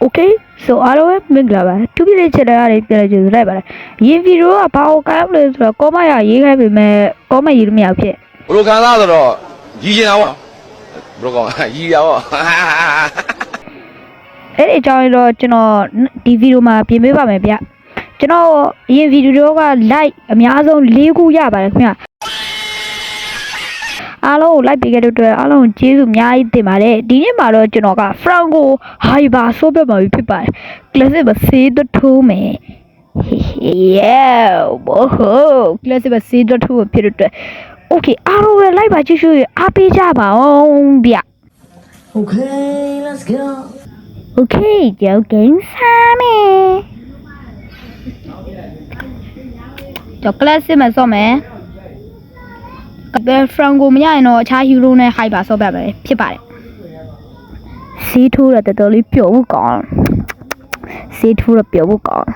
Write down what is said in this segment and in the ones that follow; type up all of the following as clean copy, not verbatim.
Okay, soအားလုံးပဲမင်္ဂလာပါသူပြည့်ချင်တဲ့အားတွေပြန်ကြိုဆိုလိုက်ပါလားယင်ဗီဒီယိုကဘာကိုကောင်းလဲဆိုတော့ကောမရရေးခိုင်းပေမဲ့ကောမရေးလို့မရဖြစ်ဘလိုခံစားဆိုတော့ရီချင်တာပေါ့ဘလိုကောင်းရီရပေါ့အဲ့ဒီအကြောင်းတော့ကျွန်တော်ဒီဗီဒီယိုမှာပြင်ပေးပါမယ်ဗျကျွန်တော်ယင်ဗီဒီယိုက like အများဆုံး၄ခုရပါတယ်ခင်ဗျအားလုံးကို like ပေးခဲ့တဲ့အတွက်အားလုံးကိုကျေးဇူးအများကြီးတင်ပါတယ်ဒီနေ့မှာတော့ကျွန်တော်က Franco Hyper ဆိုပြမှာဖြစ်ပါတယ် classic မစေးတော့ထိုးမယ် yeah ဘောဟို classic မစေးတော့ထိုးဖြစ်တဲ့အတွက် okay အားလုံးပဲ like ပါကြည့်ရှုအားပေးကြပါအောင်ဗျ Okay, let's go. okay ကြောက်ကိန်းစားမယ်ကြောက် classic မစောမယ်Franco မရရင်တော့အခြား hero နဲ့ hyper ဆော့ပြမယ်ဖြစ်ပါတယ်စီးထိုးရတဲ့တော်လေးပျော်ဖို့ကောင်းစီးထိုးရပျော်ဖို့ကောင်း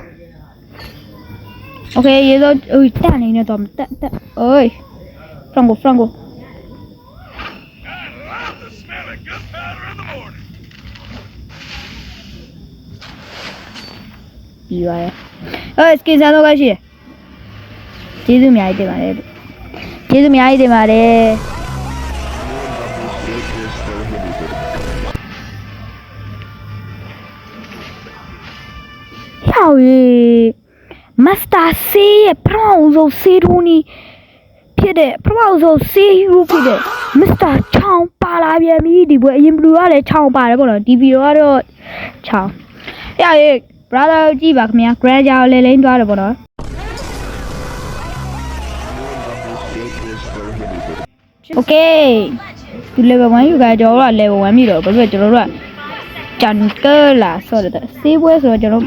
Okay ရေတော့တက်နေနေတော့တက်အိုး Franco ပြီးပါရဲ့skin စားတော့ရှိတယ်ကျေးဇူးအများကြီးတင်ပါတယ်ကျေးဇူးအများကြီးတင်ပါတယ်ဟောရေမစတာဆေးရဲ့ပထမဆုံးဆေးထိုးနီးဖြစ်တဲ့ပထမဆုံးဆေးဟီးရိုးဖြစ်တဲ့မစ္စတာချောင်းပါလာပြန်ပြီဒီပွဲအရင်ဘလူးကလည်းချောင်းပါတယ်ပေါ့နော်ဒီဗီဒီယိုကတော့ချောင်းဟောရေ brother ကြည့်ပါခင်ဗျာ grand ကြောင်လဲလိမ့်သွားတယ်ပေါ့နော်Okay ဒီ level 1ယူကကျွန်တော်တို့က level 1ပြီတော့ဘာဖြစ်ကျွန်တော်တို့ကဂျန်ကလာဆိုတော့စေးပွဲဆိုတော့ကျွန်တော်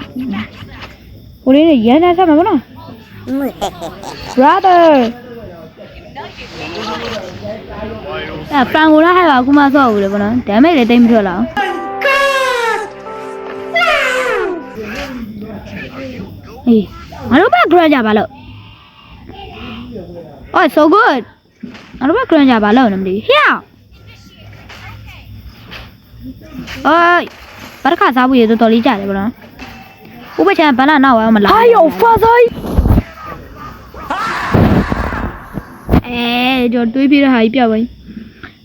ဟိုလေးရန်နာဆက်မှာပေါ့နော် brother Franco လာဟဲ့ပါအခုမှဆော့ဘူးလေပေါ့နော် damage လည်းတိတ်မထွက်လာအောင်ဟေးငါတို့ဘာ grand ကြပါလို့ Oh so good I don't know what you're about alone. Here. Oh, but I can't have you to tell each other. Who which I'm banana now? I'm alive. Hi, father. Eh, you're doing pretty high.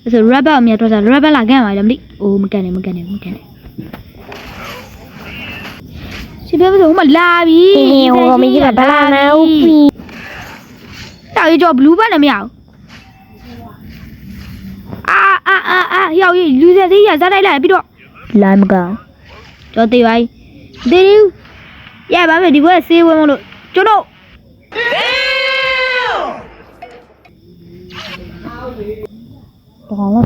It's a rebel. Me, it was a rebel again. I'm like, oh, mechanic. She was home alive. Oh, me, a banana. Now you blue banana meow. Heo gì lưu ra tí ra đây lại biết độ làm cả cho tiền vậy đi đi dạ bán về đi với siêu một đội chỗ độ đó là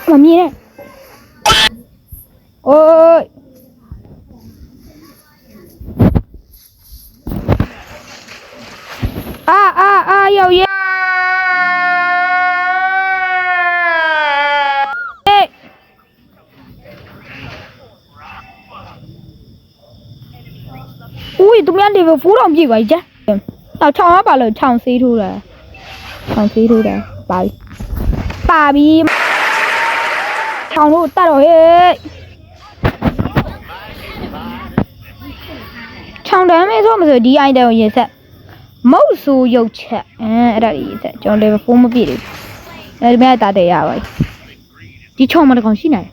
làm gì đấy ôi heo gì Ui, tụi mình đi vào phú đồng gì vậy chứ? Tao cho nó bảo là chồng xí thu rồi. Bà bị chồng nó ta rồi. Chồng đó mấy số mà rồi đi ai đâu vậy sao? Mẫu số dầu chả. Đó gì sao? Chồng đi vào phú một vị đi. Đây mấy ta để à vậy. Đi chồng mà còn xí này.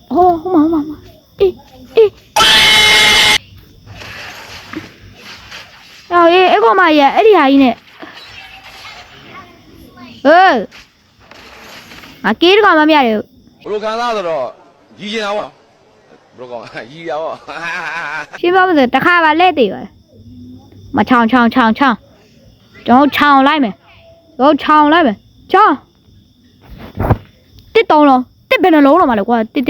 Ô, không mà. Ê. Ê, con mày à, đi hay nè. À kia đó con mà mẹ được. Broခံစားဆိုတော့ရီချင်တာပေါ့ဘလိုကောင်းရီရပေါ့ Xin bao giờ ta khai vào lên tỷ rồi. Mà chòng. Cho chòng lại mày. Cho chòng lại mày. Cho. Tiếp tục rồi. Tiếp bên nó lố rồi mà được qua. Tiếp.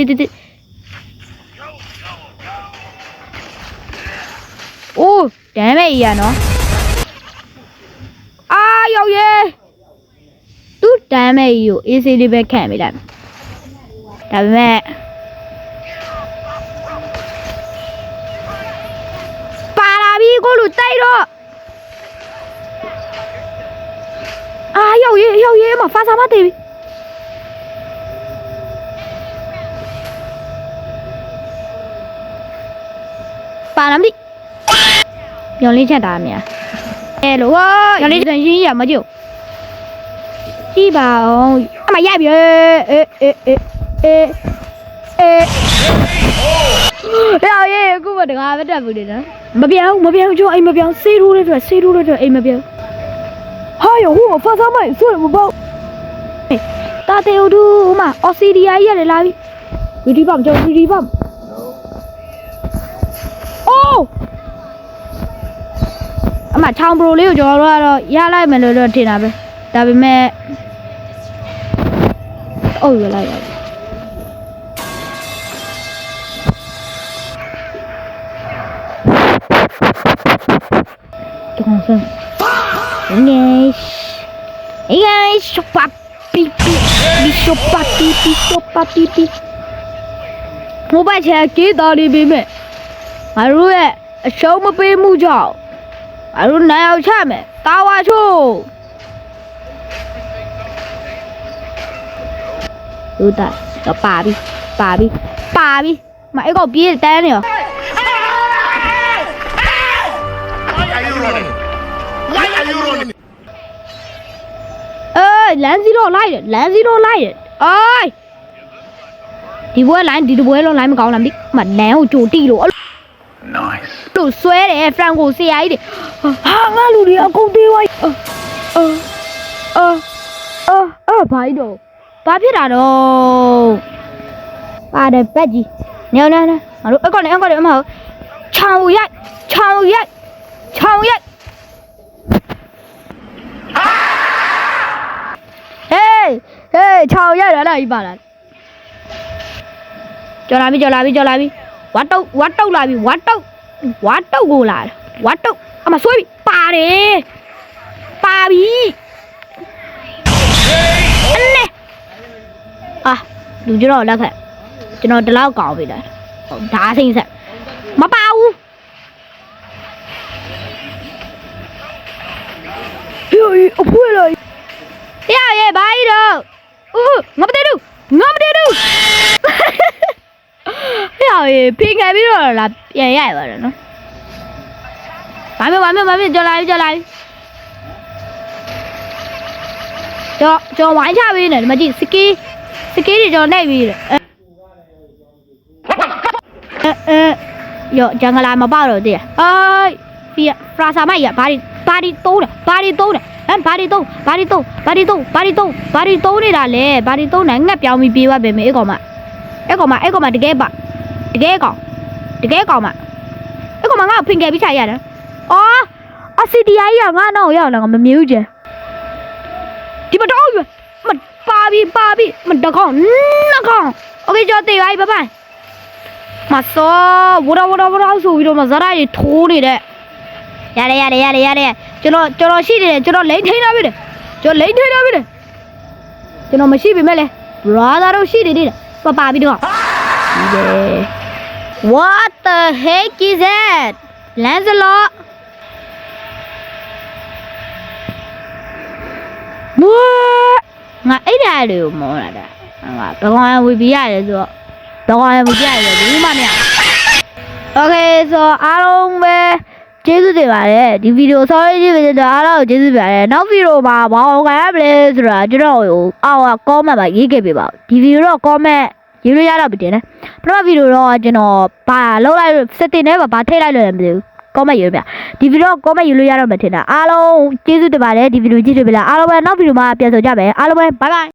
Ui, để mày à nó. Dầu gì? Tút ra mày dụ easy đi về kẻ mày làm. Tại mẹ. Bà là bi cô lụt tay đó. Dầu gì mà pha sao mắt thì ပါလားမသိညောင်လေးချက်တာမြန်အဲလိုဝါညောင်လေးချက်ရင်းရမကြည့်ကြည့်ပါအောင်အမရိုက်ပြီအေးအခုမတကားမတက်ဘူးလေနော်မပြောင်းကျော်အိမ်မပြောင်းစေးထိုးတဲ့အတွက်အိမ်မပြောင်းဟာယောဟိုဖားစားမိုင်းဆိုရမပေါ့တာတေဦးဒူမအော်စီဒီယာကြီးရတယ်လာပြီယူဒီပတ်ကျော်ယူဒီပတ်အိုးအမချောင်းပရိုလေးကိုကျွန်တော်တို့ကတော့ရလိုက်မယ်လို့တော့ထင်တာပဲဒါပေမဲ့အိုးရလိုက်ရတယ်ကောင်စံငယ်ရှပပီမိုဘိုင်းချာကေးတော်နေပြီမဲ့ငါတို့ရဲ့အရှုံးမပေးမှုကြောင့်ငါတို့နိုင်အောင်ချမယ်တာဝါချိုးဦးတာတော့ပါပြီမအဲ့ကောပြေးတန်းနေရောလမ်းစီတော့လိုက်တယ်အိုးဒီဘွဲလိုင်းဒီဘွဲလုံးလိုင်းမကောင်းလားမသိမလမ်းကိုကြိုတိလို့ nice လို့ဆွဲတယ်ဖရန်ကိုဆရာကြီးတွေဟာငါလူတွေအကုန်သေးဝိုင်းဘာလို့ဘာဖြစ်တာတော့ပါတယ်ပက်ကြီးညောင်းငါတို့အကောင့်နဲ့အမဟုတ်ချောင်းရိုက်ဟေးချောင်းရိုက်ရလားဒီပါလားကြော်လာပြီဝတ်တုတ်လာပြီဝတ်တုတ်ကိုလာဝတ်တုတ်အမဆွဲပြီပါတယ်ပါပြီအနေလူကြောလက်ခက်ကျွန်တော်တလောက်ကောင်းပြီလားဒါအစိမ့်ဆက်မပါဘူးအဖွေးလိုက်ရဲ့ဘာကြီးတော့ငါမတည်ဘူးဖိငယ်ပြီးတော့လာပြန်ရပါတယ်နော်ဘာမျိုးကြော်လာပြီကြော်ဝိုင်းချပေးနေတယ်မကြည့်စကီးတွေကြော်နေပြီယောဂျန်ဂလာမပေါတော့တည်းဖီဖရာစာမိုက်ရဘာဒီတုံးတယ်ဘာဒီတုံးနေတာလေဘာဒီတုံးနိုင်ငက်ပြောင်းပြီးပြေးသွားပြီမေအဲ့ကောင်မတကယ်ကောင်မအဲ့ကောင်မငါ့ကိုဖင်ခဲ့ပြီးချရတယ်အစီဒီယာကြီးကငါနောက်ရောက်လာငါမမြင်ဘူးကျန်ဒီမတော့မပါပြီမတကောင်နှစ်ကောင်โอเคကြောတေးပါဘိုင်မစောဝရဆိုပြီးတော့မဇာတ်ရီထိုးနေတဲ့ရတယ်ကျွန်တော်ရှိနေတယ်ကျွန်တော်လိမ့်ထိန်းထားပြီတယ်ကျွန်တော်မရှိပြီမဲ့လေ brother တို့ရှိနေတယ်ပါပြီတော့What the heck is that? Lancelot? What? ငါအဲ့ဒါတွေကိုမောလာတာငါဘကောင်ဝီပြရတယ်ဆိုတော့ဘူးမမြတ် Okay ဆိုအားလုံးပဲကျေးဇူးတင်ပါတယ်ဒီဗီဒီယိုဆောင်းရေးကြည့်ပြီးတော့အားလုံးကျေးဇူးတင်ပါတယ်နောက်ဗီဒီယိုမှာဘာအောင်ကြရမလဲဆိုတာကျွန်တော်အောက်က comment မှာရေးခဲ့ပေးပါဦးဒီဗီဒီယိုတော့ comment ရေးလို့ရတော့ပြီတင်တယ်ပထမဗီဒီယိုတော့ကျွန်တော်ဘာလောက်လိုက် setting နဲ့ဘာထည့်လိုက်လို့လည်းမသိဘူး comment ရေးပြဒီဗီဒီယို comment ရေးလို့ရတော့မှထင်တာအားလုံးကျေးဇူးတင်ပါတယ်ဒီဗီဒီယိုကြည့်တွေ့ပြီလားအားလုံးပဲနောက်ဗီဒီယိုမှာပြန်ဆုံကြမယ်အားလုံးပဲ bye bye